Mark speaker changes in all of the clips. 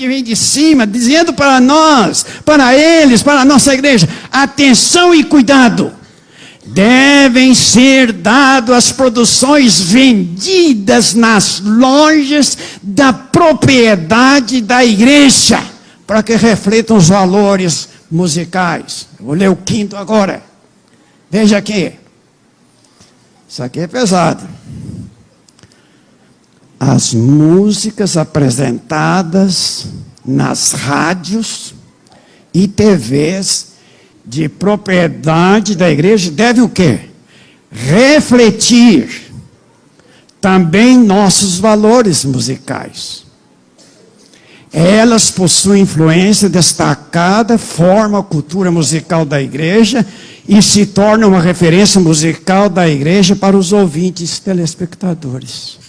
Speaker 1: que vem de cima, dizendo para nós, para eles, para a nossa igreja: atenção e cuidado. Devem ser dadas as produções vendidas nas lojas da propriedade da igreja, para que reflitam os valores musicais. Eu vou ler o 5º agora. Veja aqui. Isso aqui é pesado. As músicas apresentadas nas rádios e TVs de propriedade da igreja devem o quê? Refletir também nossos valores musicais. Elas possuem influência destacada, formam a cultura musical da igreja e se tornam uma referência musical da igreja para os ouvintes telespectadores.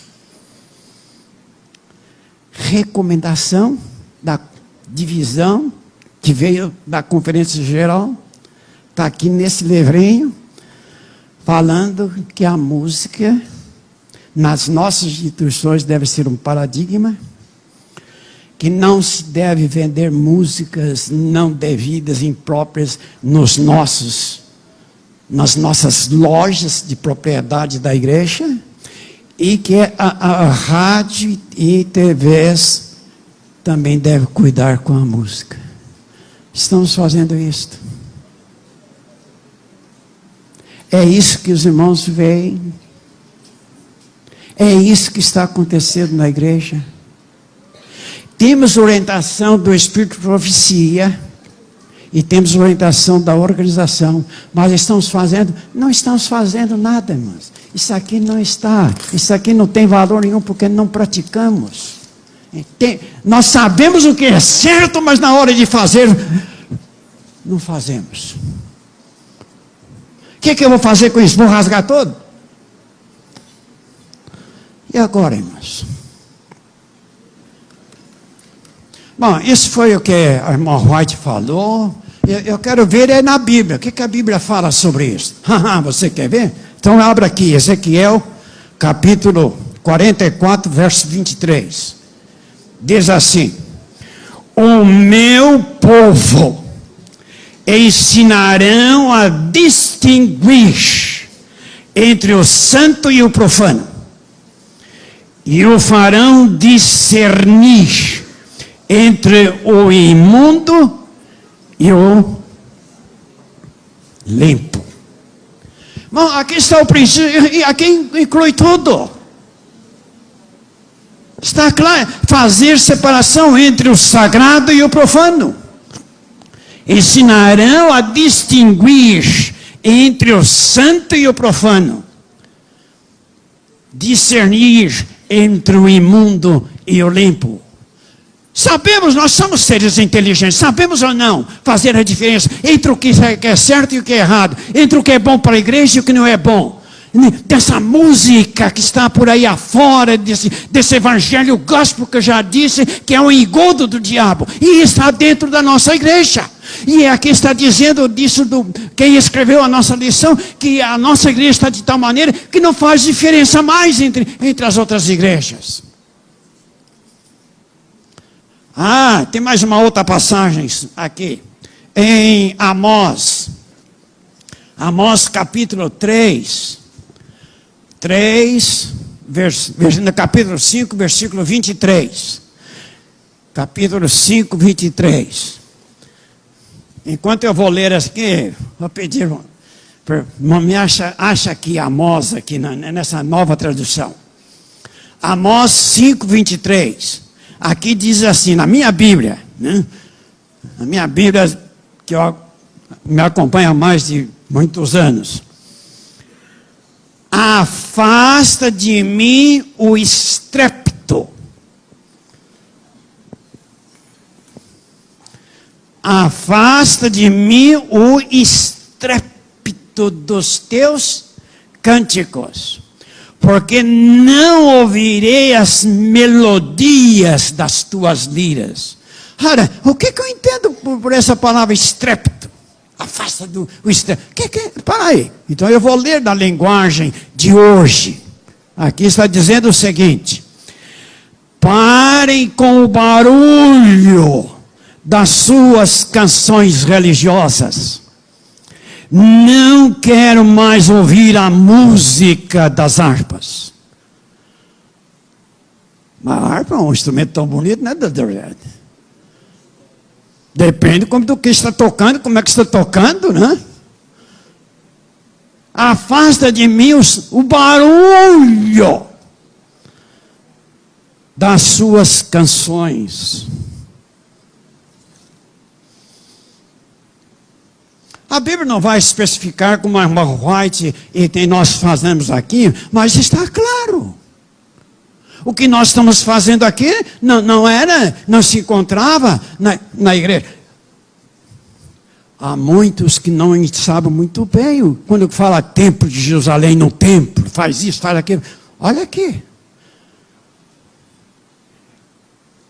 Speaker 1: Recomendação da divisão que veio da Conferência Geral, está aqui nesse livrinho, falando que a música nas nossas instituições deve ser um paradigma, que não se deve vender músicas não devidas, impróprias nas nossas lojas de propriedade da igreja, e que a rádio e TVs também devem cuidar com a música. Estamos fazendo isto. É isso que os irmãos veem. É isso que está acontecendo na igreja. Temos orientação do Espírito de Profecia e temos orientação da organização, mas não estamos fazendo nada, irmãos. Isso aqui não tem valor nenhum porque não praticamos. Nós sabemos o que é certo, mas na hora de fazer, não fazemos. O que eu vou fazer com isso? Vou rasgar todo? E agora, irmãos? Bom, isso foi o que a irmã White falou. Eu quero ver na Bíblia. O que a Bíblia fala sobre isso? Você quer ver? Então abra aqui, Ezequiel, capítulo 44, verso 23. Diz assim: o meu povo ensinarão a distinguir entre o santo e o profano, e o farão discernir entre o imundo e o limpo. Bom, aqui está o princípio, e aqui inclui tudo. Está claro, fazer separação entre o sagrado e o profano. Ensinarão a distinguir entre o santo e o profano. Discernir entre o imundo e o limpo. Sabemos, nós somos seres inteligentes, sabemos ou não fazer a diferença entre o que é certo e o que é errado, entre o que é bom para a igreja e o que não é bom. Dessa música que está por aí afora, desse evangelho gospel que eu já disse, que é um engodo do diabo, e está dentro da nossa igreja. E aqui está dizendo disso, quem escreveu a nossa lição, que a nossa igreja está de tal maneira que não faz diferença mais entre as outras igrejas. Tem mais uma outra passagem aqui, em Amós. Amós capítulo 3, no capítulo 5, versículo 23. Capítulo 5, 23. Enquanto eu vou ler aqui, vou pedir, me acha aqui Amós, aqui nessa nova tradução. Amós 5, 23. Aqui diz assim, na minha Bíblia, né? Na minha Bíblia, que me acompanha há mais de muitos anos. Afasta de mim o estrépito. Afasta de mim o estrépito dos teus cânticos, porque não ouvirei as melodias das tuas liras. Ora, o que eu entendo por essa palavra estrépito? Afasta do estrépito. Para aí. Então eu vou ler da linguagem de hoje. Aqui está dizendo o seguinte: Parem com o barulho das suas canções religiosas. Não quero mais ouvir a música das harpas. Mas a harpa é um instrumento tão bonito, né, Dr. Depende do que está tocando, como é que está tocando, né? Afasta de mim o barulho das suas canções. A Bíblia não vai especificar como a irmã White e nós fazemos aqui, mas está claro. O que nós estamos fazendo aqui não se encontrava na igreja. Há muitos que não sabem muito bem, quando fala templo de Jerusalém, no templo, faz isso, faz aquilo. Olha aqui.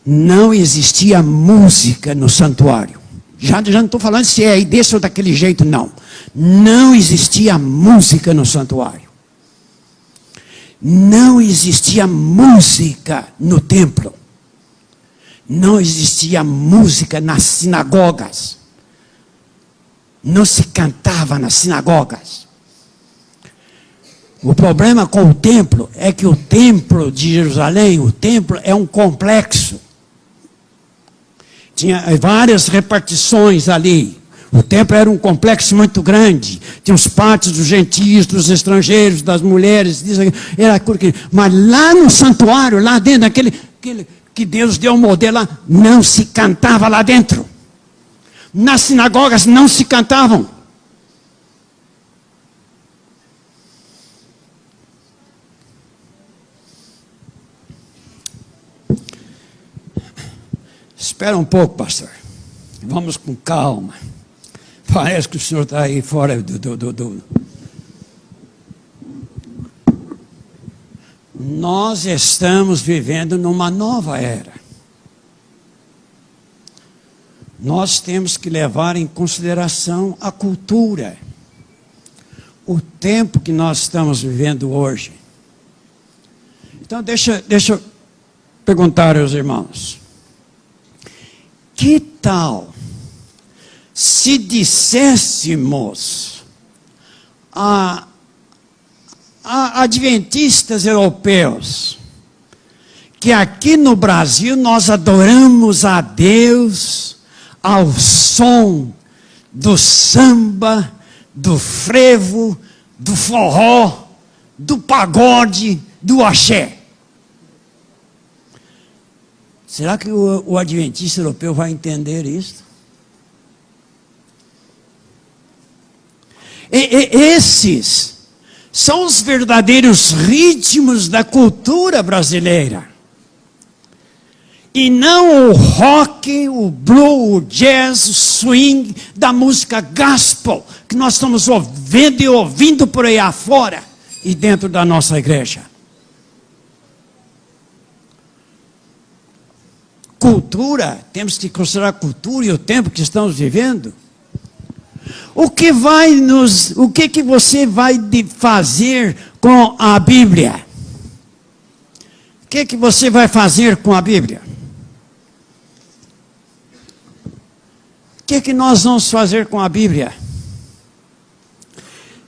Speaker 1: Não existia música no santuário. Já não estou falando se é desse ou daquele jeito, não. Não existia música no santuário. Não existia música no templo. Não existia música nas sinagogas. Não se cantava nas sinagogas. O problema com o templo é que o templo de Jerusalém, o templo é um complexo. Tinha várias repartições ali. O templo era um complexo muito grande. Tinha os pátios dos gentios, dos estrangeiros, das mulheres. Mas lá no santuário, lá dentro, daquele que Deus deu um modelo lá, não se cantava lá dentro. Nas sinagogas não se cantavam. Espera um pouco, pastor. Vamos com calma. Parece que o senhor está aí fora do... Nós estamos vivendo numa nova era. Nós temos que levar em consideração a cultura. O tempo que nós estamos vivendo hoje. Então, deixa eu perguntar aos irmãos. Que tal se disséssemos a adventistas europeus que aqui no Brasil nós adoramos a Deus ao som do samba, do frevo, do forró, do pagode, do axé? Será que o adventista europeu vai entender isso? Esses são os verdadeiros ritmos da cultura brasileira. E não o rock, o blues, o jazz, o swing da música gospel, que nós estamos ouvindo e ouvindo por aí afora e dentro da nossa igreja. Cultura, temos que considerar a cultura e o tempo que estamos vivendo. O que você vai fazer com a Bíblia? O que você vai fazer com a Bíblia? O que nós vamos fazer com a Bíblia?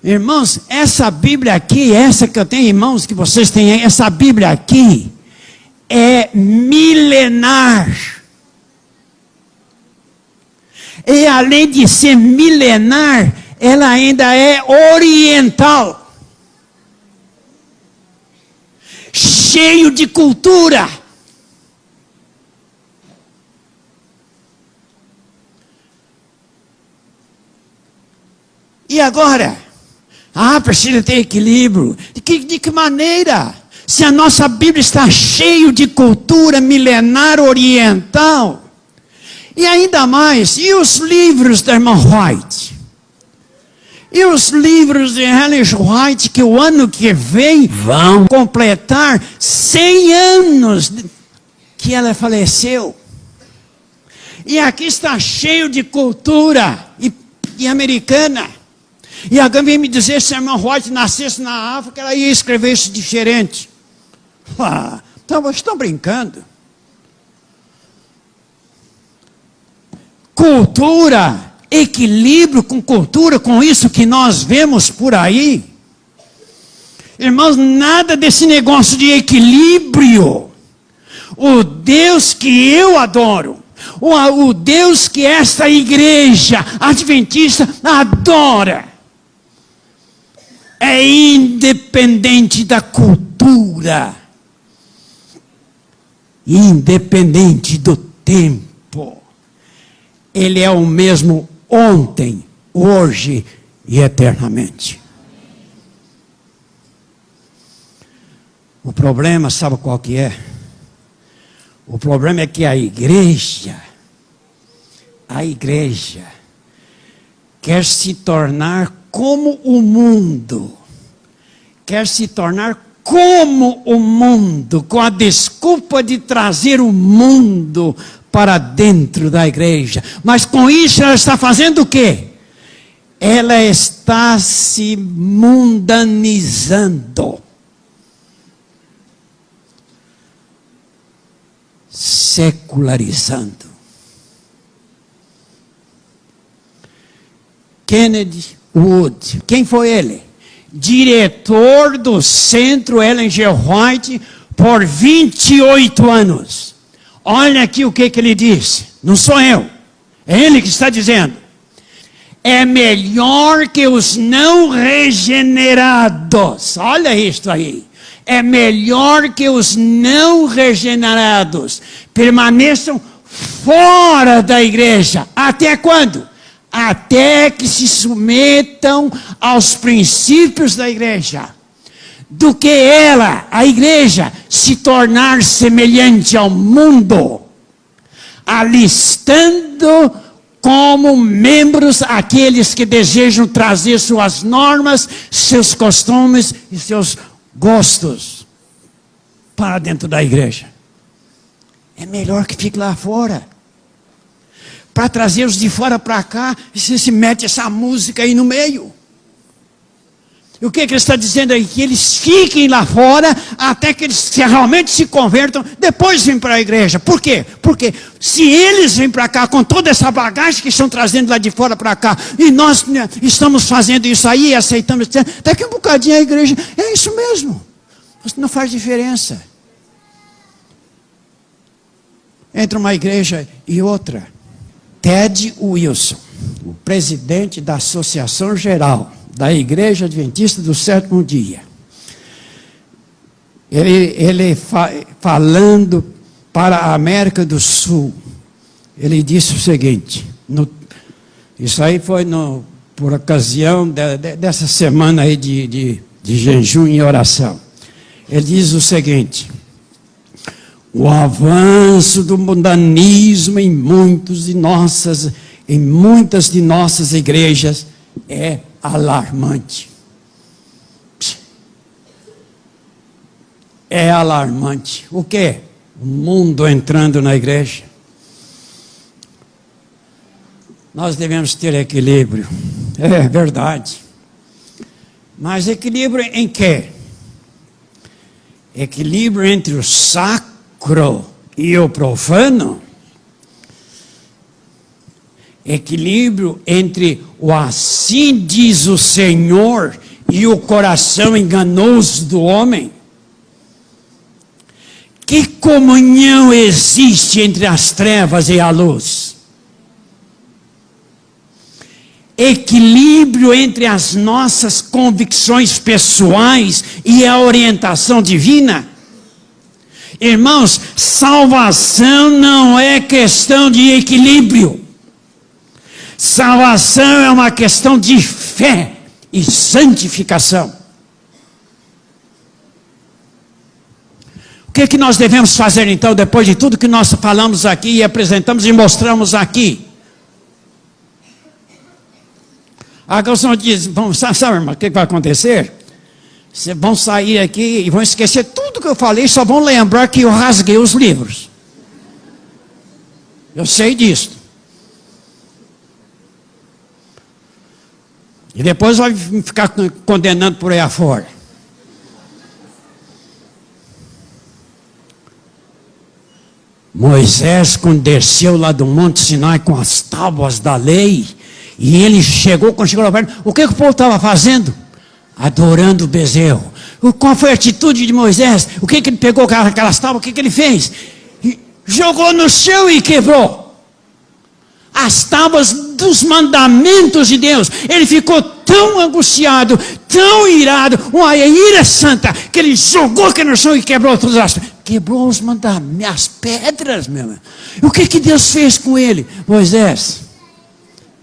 Speaker 1: Irmãos, essa Bíblia aqui, essa que eu tenho, irmãos, que vocês têm aí, essa Bíblia aqui, é milenar. E além de ser milenar, ela ainda é oriental. Cheio de cultura. E agora? Precisa ter equilíbrio. De que maneira? Se a nossa Bíblia está cheia de cultura milenar oriental. E ainda mais, e os livros da irmã White? E os livros de Ellen White, que o ano que vem vão completar 100 anos que ela faleceu. E aqui está cheio de cultura e americana. E alguém vem me dizer, se a irmã White nascesse na África, ela ia escrever isso diferente. Então, vocês estão brincando. cultura, equilíbrio com cultura, com isso que nós vemos por aí. Irmãos, nada desse negócio de equilíbrio. O Deus que eu adoro, o Deus que esta igreja adventista adora, é independente da cultura, independente do tempo. Ele é o mesmo ontem, hoje e eternamente. O problema, sabe qual que é? O problema é que a igreja quer se tornar como o mundo, quer se tornar como o mundo, com a desculpa de trazer o mundo para dentro da igreja. Mas com isso ela está fazendo o quê? Ela está se mundanizando. Secularizando. Kenneth Wood, quem foi ele? Diretor do Centro Ellen G. White por 28 anos. Olha aqui o que ele disse. Não sou eu, é ele que está dizendo. É melhor que os não regenerados. Olha isto aí. É melhor que os não regenerados permaneçam fora da igreja. Até quando? Até que se submetam aos princípios da igreja. Do que ela, a igreja, se tornar semelhante ao mundo, alistando como membros aqueles que desejam trazer suas normas, seus costumes e seus gostos para dentro da igreja. É melhor que fique lá fora. Para trazer os de fora para cá, você se mete essa música aí no meio. E o que ele está dizendo aí? Que eles fiquem lá fora até que eles realmente se convertam, depois vêm para a igreja. Por quê? Porque se eles vêm para cá com toda essa bagagem que estão trazendo lá de fora para cá, e nós estamos fazendo isso aí, aceitamos, daqui a um bocadinho a igreja, é isso mesmo. Não faz diferença entre uma igreja e outra. Ted Wilson, o presidente da Associação Geral da Igreja Adventista do Sétimo Dia, ele falando para a América do Sul, ele disse o seguinte, isso aí foi por ocasião dessa semana aí de jejum e oração. Ele diz o seguinte: o avanço do mundanismo em muitas de nossas igrejas é alarmante. É alarmante. O quê? O mundo entrando na igreja. Nós devemos ter equilíbrio. É verdade. Mas equilíbrio em quê? Equilíbrio entre o sacro e o profano. Equilíbrio entre o assim diz o Senhor e o coração enganoso do homem. Que comunhão existe entre as trevas e a luz? Equilíbrio entre as nossas convicções pessoais e a orientação divina? Irmãos, salvação não é questão de equilíbrio. Salvação é uma questão de fé e santificação. O que nós devemos fazer então, depois de tudo que nós falamos aqui e apresentamos e mostramos aqui? A canção diz, sabe, irmão, o que vai acontecer? Vocês vão sair aqui e vão esquecer tudo que eu falei, só vão lembrar que eu rasguei os livros. Eu sei disso. E depois vai ficar condenando por aí afora. Moisés, quando desceu lá do Monte Sinai com as tábuas da lei, e ele chegou, quando chegou lá perto, o que o povo estava fazendo? Adorando o bezerro. Qual foi a atitude de Moisés? O que ele pegou aquelas tábuas, o que ele fez? Jogou no chão e quebrou as tábuas dos mandamentos de Deus. Ele ficou tão angustiado, tão irado, uma ira santa, que ele jogou aqui no chão e quebrou todas as pedras. Quebrou os mandamentos, as pedras, meu irmão. E o que Deus fez com ele? Moisés,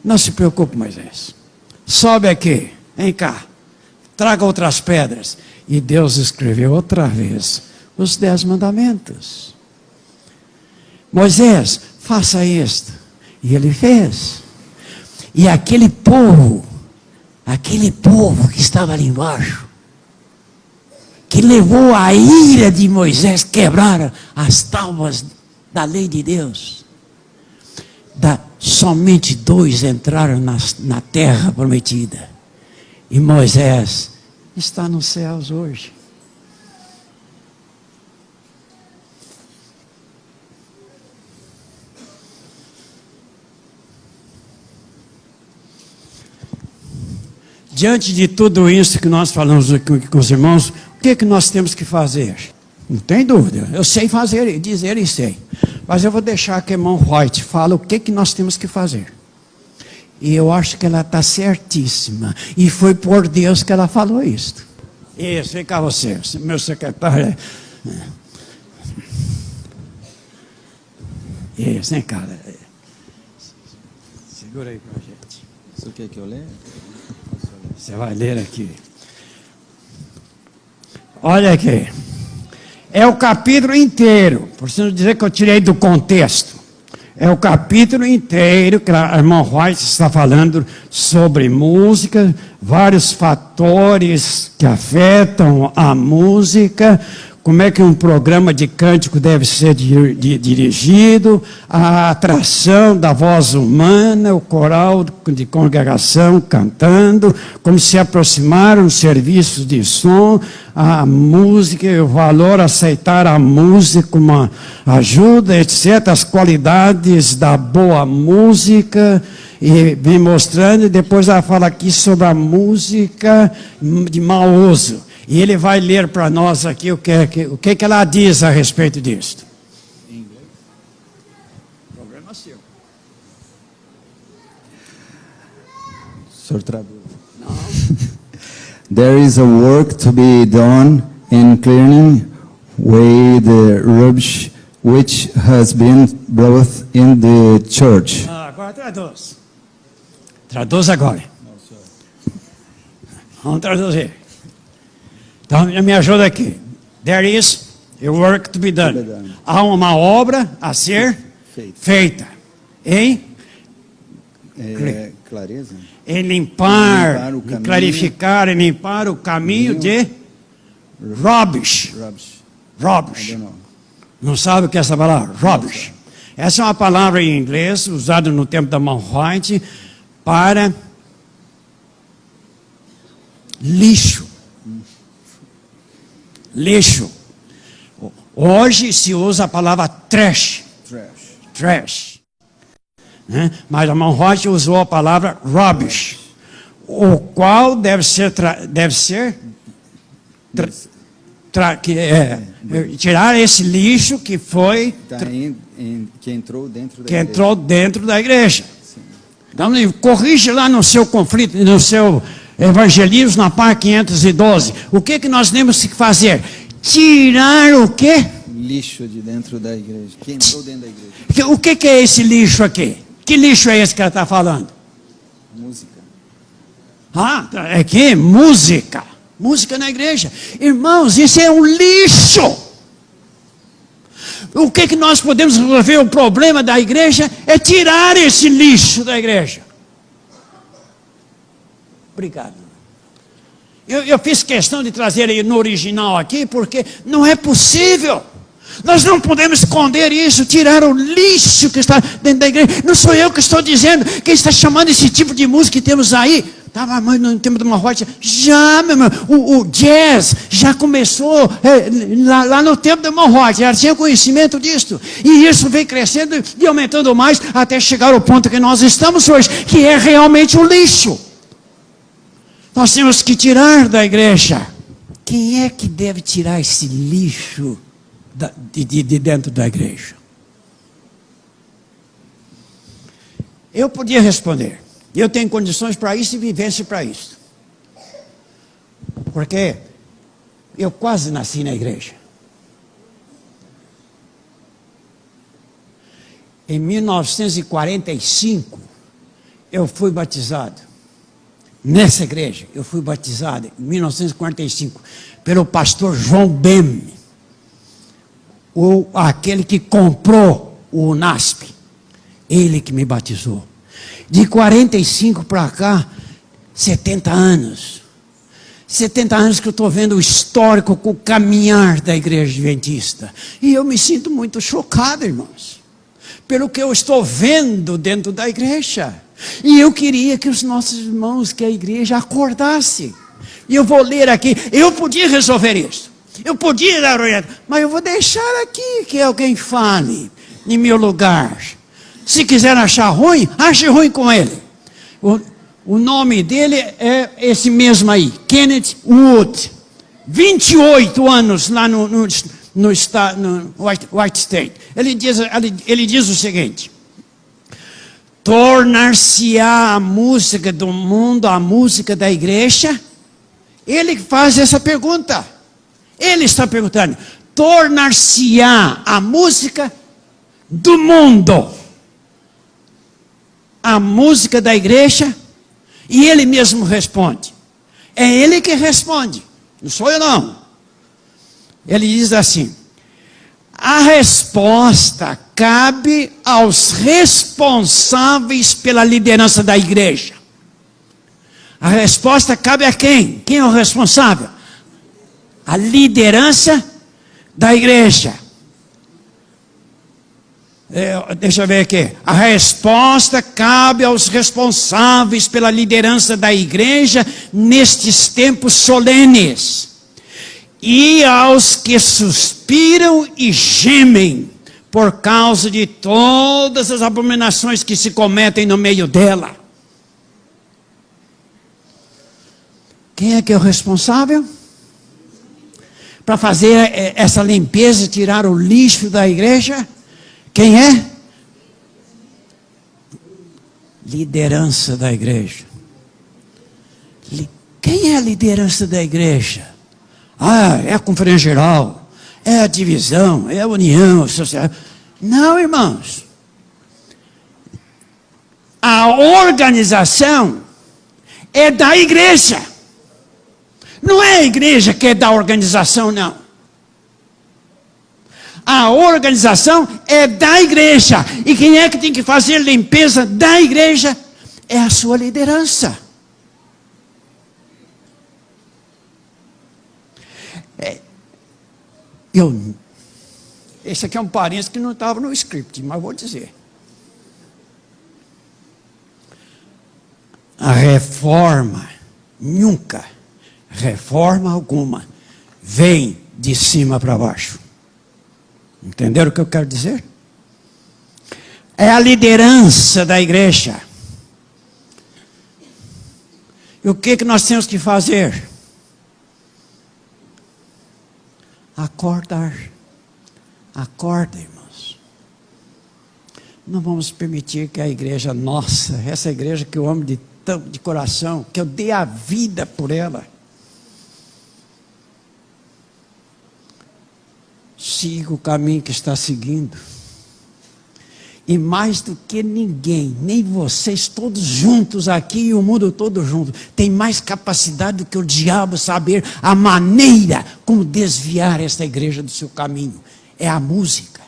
Speaker 1: não se preocupe, Moisés. Sobe aqui, vem cá, traga outras pedras. E Deus escreveu outra vez os 10 mandamentos. Moisés, faça isto. E ele fez. E aquele povo que estava ali embaixo, que levou a ira de Moisés, quebraram as tábuas da lei de Deus. Somente 2 entraram na terra prometida. E Moisés está nos céus hoje. Diante de tudo isso que nós falamos aqui com os irmãos, o que nós temos que fazer? Não tem dúvida, eu sei fazer, dizer e sei. Mas eu vou deixar que a irmã White fala o que nós temos que fazer. E eu acho que ela está certíssima. E foi por Deus que ela falou isso. Isso, vem cá você, meu secretário. Isso, vem cá. Segura aí pra gente.
Speaker 2: Você quer que eu leia?
Speaker 1: Você vai ler aqui. Olha aqui. É o capítulo inteiro. Por isso não dizer que eu tirei do contexto. É o capítulo inteiro que a irmã White está falando sobre música, vários fatores que afetam a música, como é que um programa de cântico deve ser dirigido, a atração da voz humana, o coral de congregação cantando, como se aproximar os serviços de som, a música, o valor aceitar a música como uma ajuda, etc. As qualidades da boa música, e vem mostrando, e depois ela fala aqui sobre a música de mau uso. E ele vai ler para nós aqui o que ela diz a respeito disso. Em inglês? Problema seu.
Speaker 2: O senhor traduz. Não. There is a work to be done in clearing away the rubbish which has been brought in the church.
Speaker 1: Agora traduz. Traduz agora. Vamos traduzir. Então, me ajuda aqui. There is a work to be done. Há uma obra a ser feita. Em
Speaker 2: clareza.
Speaker 1: Em limpar, em clarificar, em limpar o caminho de rubbish. Rubbish. Não sabe o que é essa palavra? Rubbish. Essa é uma palavra em inglês usada no tempo da Mount White para lixo. Lixo. Hoje se usa a palavra trash. Trash. Mas a Mount White usou a palavra rubbish, o qual deve ser tirar esse lixo que foi
Speaker 2: que entrou
Speaker 1: dentro da igreja. Então, corrige lá no seu conflito, no seu evangelismo, na página 512. O que nós temos que fazer? Tirar o quê?
Speaker 2: Lixo de dentro da igreja. Que entrou dentro da igreja.
Speaker 1: O que é esse lixo aqui? Que lixo é esse que ela está falando?
Speaker 2: Música.
Speaker 1: É que música. Música na igreja. Irmãos, isso é um lixo. O que nós podemos resolver? O problema da igreja é tirar esse lixo da igreja. Obrigado. Eu fiz questão de trazer ele no original aqui, porque não é possível. Nós não podemos esconder isso, tirar o lixo que está dentro da igreja. Não sou eu que estou dizendo, quem está chamando esse tipo de música que temos aí, Estava mais no tempo de uma rocha. Já, meu irmão, o jazz já começou lá no tempo de uma rocha. Já tinha conhecimento disso. E isso vem crescendo e aumentando mais até chegar ao ponto que nós estamos hoje, que é realmente um lixo. Nós temos que tirar da igreja. Quem é que deve tirar esse lixo de dentro da igreja? Eu podia responder. Eu tenho condições para isso e vivência para isso. Porque eu quase nasci na igreja. Em 1945, eu fui batizado. Nessa igreja, eu fui batizado em 1945 pelo pastor João Bem, aquele que comprou o UNASP. Ele que me batizou. De 45 para cá, 70 anos. 70 anos que eu estou vendo o histórico, o caminhar da igreja adventista. E eu me sinto muito chocado, irmãos, pelo que eu estou vendo dentro da igreja. E eu queria que os nossos irmãos, que a igreja acordasse. E eu vou ler aqui, eu podia resolver isso. Eu podia dar orientação, mas eu vou deixar aqui que alguém fale em meu lugar. Se quiser achar ruim, ache ruim com ele. O nome dele é esse mesmo aí, Kenneth Wood. 28 anos lá no White State. Ele diz o seguinte: tornar-se-á a música do mundo a música da igreja? Ele faz essa pergunta. Ele está perguntando: tornar-se-á a música do mundo a música da igreja? E ele mesmo responde. É ele que responde, não sou eu não. Ele diz assim: a resposta cabe aos responsáveis pela liderança da igreja. A resposta cabe a quem? Quem é o responsável? A liderança da igreja. Deixa eu ver aqui. A resposta cabe aos responsáveis pela liderança da igreja nestes tempos solenes. E aos que suspiram e gemem por causa de todas as abominações que se cometem no meio dela. Quem é que é o responsável para fazer essa limpeza, tirar o lixo da igreja? Quem é? Liderança da igreja. Quem é a liderança da igreja? É a conferência geral, é a divisão, é a união social. Não, irmãos. A organização é da igreja. Não é a igreja que é da organização, não. A organização é da igreja. E quem é que tem que fazer limpeza da igreja? É a sua liderança. Esse aqui é um parênteses que não estava no script, mas vou dizer. A reforma, nunca, reforma alguma, vem de cima para baixo. Entenderam o que eu quero dizer? É a liderança da igreja. E o que nós temos que fazer? Acordar. Acorda, irmãos. Não vamos permitir que a igreja nossa, essa igreja que eu amo de coração, que eu dei a vida por ela, siga o caminho que está seguindo. E mais do que ninguém, nem vocês todos juntos aqui e o mundo todo junto, tem mais capacidade do que o diabo saber a maneira como desviar esta igreja do seu caminho. É a música.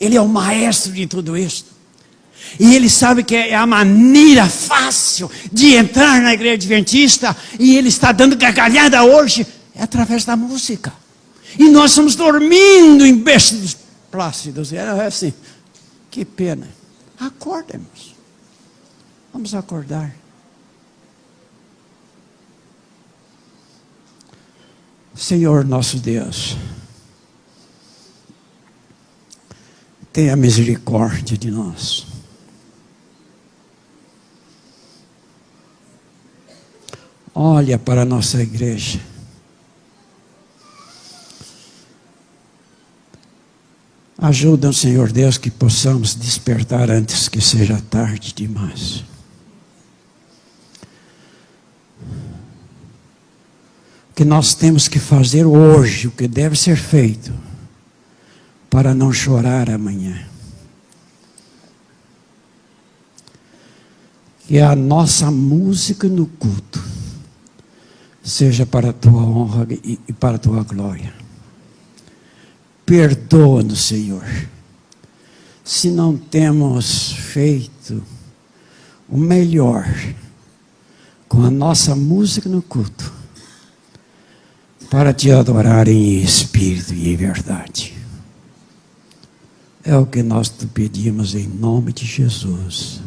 Speaker 1: Ele é o maestro de tudo isso. E ele sabe que é a maneira fácil de entrar na igreja adventista, e ele está dando gargalhada hoje, é através da música. E nós estamos dormindo em berços plácidos. É assim, que pena. Acordemos. Vamos acordar. Senhor nosso Deus, tenha misericórdia de nós. Olha para a nossa igreja. Ajuda, Senhor Deus, que possamos despertar antes que seja tarde demais. Que nós temos que fazer hoje o que deve ser feito para não chorar amanhã. Que a nossa música no culto seja para a tua honra e para a tua glória. Perdoa-nos, Senhor, se não temos feito o melhor com a nossa música no culto, para te adorar em espírito e em verdade. É o que nós te pedimos em nome de Jesus.